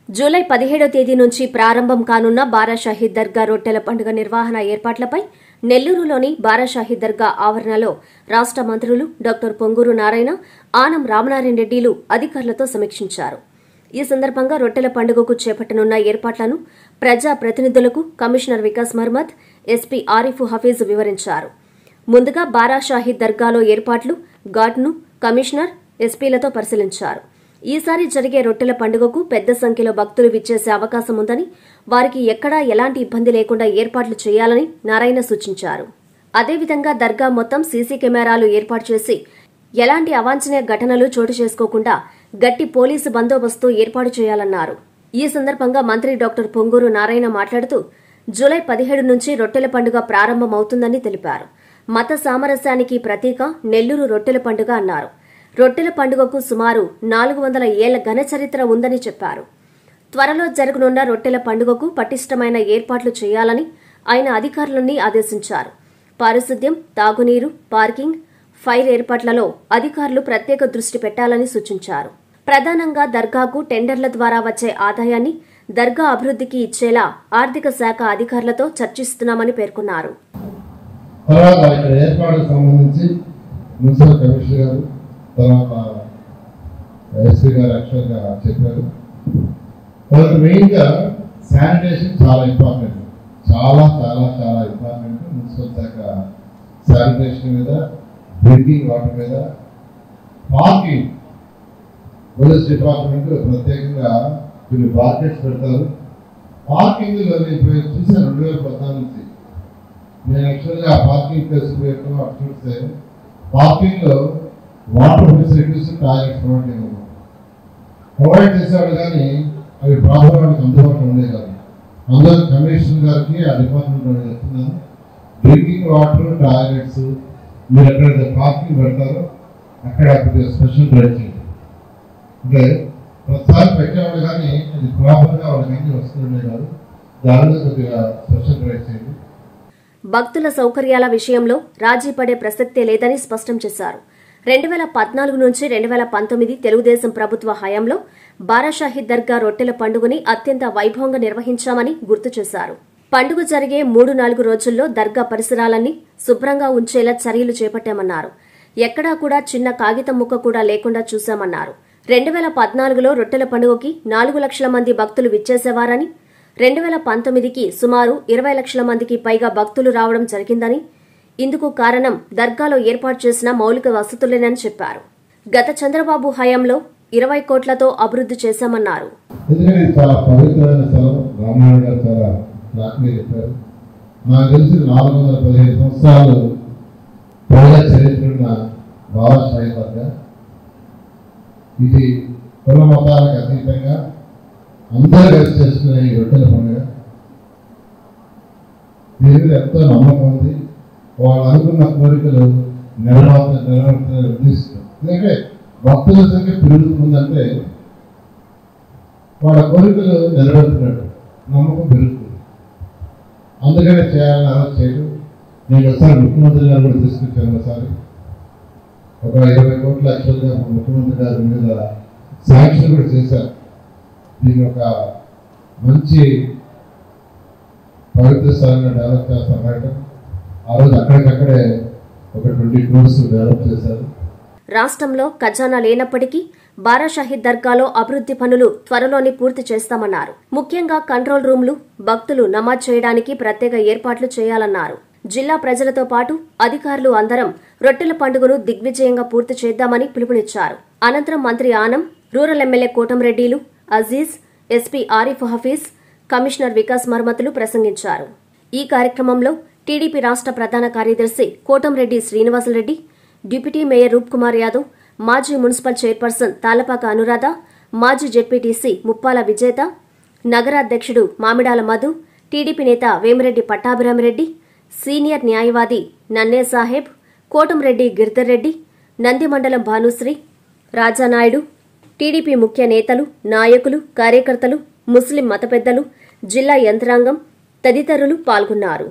July 17వ తేదీ నుంచి ప్రారంభం కానున్న బారాషాహీద్ దర్గా రొట్టెల పండుగ నిర్వహణ ఏర్పాట్లపై నెల్లూరులోని బారాషాహీద్ దర్గా ఆవరణలో రాష్ట మంత్రులు డాక్టర్ పొంగూరు నారాయణ, ఆనం రామనారాయణ రెడ్డిలు అధికారులతో సమీక్షించారు. ఈ సందర్భంగా రొట్టెల పండుగకు చేపట్టనున్న ఏర్పాట్లను ప్రజా ప్రతినిధులకు కమిషనర్ వికాస్ మహ్మద్, ఎస్పీ ఆరిఫ్ హఫీజ్ వివరించారు. ముందుగా బారాషాహీద్ దర్గాలో ఏర్పాట్లు, ఘాట్ను కమిషనర్, ఎస్పీలతో పరిశీలించారు. ఈసారి జరిగే రొట్టెల పండుగకు పెద్ద సంఖ్యలో భక్తులు విచ్చేసే అవకాశం ఉందని, వారికి ఎక్కడా ఎలాంటి ఇబ్బంది లేకుండా ఏర్పాట్లు చేయాలని నారాయణ సూచించారు. అదేవిధంగా దర్గా మొత్తం సీసీ కెమెరాలు ఏర్పాటు చేసి ఎలాంటి అవాంఛనీయ ఘటనలు చోటు చేసుకోకుండా గట్టి పోలీసు బందోబస్తు ఏర్పాటు చేయాలన్నారు. ఈ సందర్భంగా మంత్రి డాక్టర్ పొంగూరు నారాయణ మాట్లాడుతూ జూలై 17 నుంచి రొట్టెల పండుగ ప్రారంభమవుతుందని తెలిపారు. మత సామరస్యానికి ప్రతీక నెల్లూరు రొట్టెల పండుగ అన్నారు. రొట్టెల పండుగకు సుమారు 400 ఏళ్ల ఘన చరిత్ర ఉందని చెప్పారు. త్వరలో జరగనున్న రొట్టెల పండుగకు పటిష్టమైన ఏర్పాట్లు చేయాలని ఆయన అధికారులని ఆదేశించారు. పారిశుద్ధ్యం, తాగునీరు, పార్కింగ్, ఫైర్ ఏర్పాట్లలో అధికారులు ప్రత్యేక దృష్టి పెట్టాలని సూచించారు. ప్రధానంగా దర్గాకు టెండర్ల ద్వారా వచ్చే ఆదాయాన్ని దర్గా అభివృద్ధికి ఇచ్చేలా ఆర్థిక శాఖ అధికారులతో చర్చిస్తున్నామని పేర్కొన్నారు. ఎస్పీ గారు యాక్చువల్గా చెప్పారు. వాళ్ళకి మెయిన్గా శానిటేషన్ చాలా ఇంపార్టెంట్, చాలా చాలా చాలా ఇంపార్టెంట్. మున్సిపల్ శాఖ శానిటేషన్ మీద, డ్రింకింగ్ వాటర్ మీద, పార్కింగ్ పోలీస్ డిపార్ట్మెంట్ ప్రత్యేకంగా కొన్ని బార్కెట్స్ పెడతారు. పార్కింగ్లో నేను చూసాను 2014 నుంచి. నేను యాక్చువల్గా పార్కింగ్ ప్లేస్ అటు చూస్తే పార్కింగ్లో వాటర్ ఫెసిలిటీస్, టాయిలెట్స్ ప్రొవైడ్ చేసేవాడు, కానీ అవి ప్రాపర్ వాడికి అందుబాటులో ఉండే కాదు. అందులో కమిషనర్ గారికి ఆ డిపార్ట్మెంట్ చెప్తున్నాను, డ్రింకింగ్ వాటర్, టాయిలెట్స్ మీరు ఎక్కడైతే పార్కింగ్ పెడతారో అక్కడ స్పెషల్ డ్రైవ్ చేయండి. అంటే ప్రతిసారి పెట్టేవాడు, కానీ అది ప్రాపర్గా వాళ్ళకి అన్ని వస్తుండే కాదు. దానిలో కొద్దిగా స్పెషల్ డ్రైవ్ చేయండి. భక్తుల సౌకర్యాల విషయంలో రాజీ పడే ప్రసక్తే లేదని స్పష్టం చేశారు. 2014 నుంచి 2019 తెలుగుదేశం ప్రభుత్వ హయాంలో బారాషాహీద్ దర్గా రొట్టెల పండుగని అత్యంత వైభవంగా నిర్వహించామని గుర్తు చేశారు. పండుగ జరిగే 3-4 రోజుల్లో దర్గా పరిసరాలన్నీ శుభ్రంగా ఉంచేలా చర్యలు చేపట్టామన్నారు. ఎక్కడా కూడా చిన్న కాగితం ముక్క కూడా లేకుండా చూశామన్నారు. 2014లో రొట్టెల పండుగకి 4 లక్షల మంది భక్తులు విచ్చేసేవారని, 2019కి సుమారు 20 లక్షల మందికి పైగా భక్తులు రావడం జరిగిందని, ఇందుకు కారణం దర్గాలో ఏర్పాటు చేసిన మౌలిక వసతులేనని చెప్పారు. గత చంద్రబాబు హయాంలో 20 కోట్లతో అభివృద్ధి చేశామన్నారు. నాకు తెలిసి 415 సంవత్సరాలు పైగా చరిత్ర బారాషాహీద్ దర్గా. ఇది కుల మతాలకు అతీతంగా అందరూ కలిసి చేసుకునే ఈ రొట్టెల పండుగ. దీని మీద ఎంతో నమ్మకం ఉంది. వాళ్ళు అనుకున్న కోరికలు నెరవేర్చాలని ఉద్దేశిస్తారు. ఎందుకంటే భక్తుల సంఖ్య పెరుగుతుందంటే వాళ్ళ కోరికలు నెరవేరుతున్నట్టు నమ్మకం పెరుగుతుంది. అందుకనే చేయాలని ఆలోచన చేయడం. నేను ఒకసారి ముఖ్యమంత్రి గారు కూడా తీసుకొచ్చాను. ఒకసారి ఒక 20 కోట్ల యాక్చువల్గా ముఖ్యమంత్రి గారి మీద శాంక్షన్ కూడా చేశారు. దీన్ని ఒక మంచి పవిత్ర స్థలంగా డెవలప్ చేస్తాం. ఆ రోజు అక్కడికక్కడే ఒక 20 crores డెవలప్ చేశారు. రాష్ట్రంలో ఖజానా లేనప్పటికీ బారాషాహీద్ దర్గాలో అభివృద్ది పనులు త్వరలోనే పూర్తి చేస్తామన్నారు. ముఖ్యంగా కంట్రోల్ రూమ్లు, భక్తులు నమాజ్ చేయడానికి ప్రత్యేక ఏర్పాట్లు చేయాలన్నారు. జిల్లా ప్రజలతో పాటు అధికారులు అందరం రొట్టెల పండుగను దిగ్విజయంగా పూర్తి చేద్దామని పిలుపునిచ్చారు. అనంతరం మంత్రి ఆనం, రూరల్ ఎమ్మెల్యే కోటంరెడ్డిలు, అజీజ్, ఎస్పీ ఆరిఫ్ హఫీజ్, కమిషనర్ వికాస్ మహ్మద్లు ప్రసంగించారు. ఈ కార్యక్రమంలో టీడీపీ రాష్ట్ర ప్రధాన కార్యదర్శి కోటంరెడ్డి శ్రీనివాసరెడ్డి, డిప్యూటీ మేయర్ రూప్ కుమార్ యాదవ్, మాజీ మున్సిపల్ చైర్పర్సన్ తాలపాక అనురాధ, మాజీ జెడ్పీటీసీ ముప్పాల విజేత, నగరాధ్యక్షుడు మామిడాల మధు, టీడీపీ నేత వేమిరెడ్డి పట్టాభిరామిరెడ్డి, సీనియర్ న్యాయవాది నన్నే సాహెబ్, కోటంరెడ్డి గిరిధర్ రెడ్డి, నంది మండలం భానుశ్రీ, రాజానాయుడు, టీడీపీ ముఖ్య నేతలు, నాయకులు, కార్యకర్తలు, ముస్లిం మత పెద్దలు, జిల్లా యంత్రాంగం తదితరులు పాల్గొన్నారు.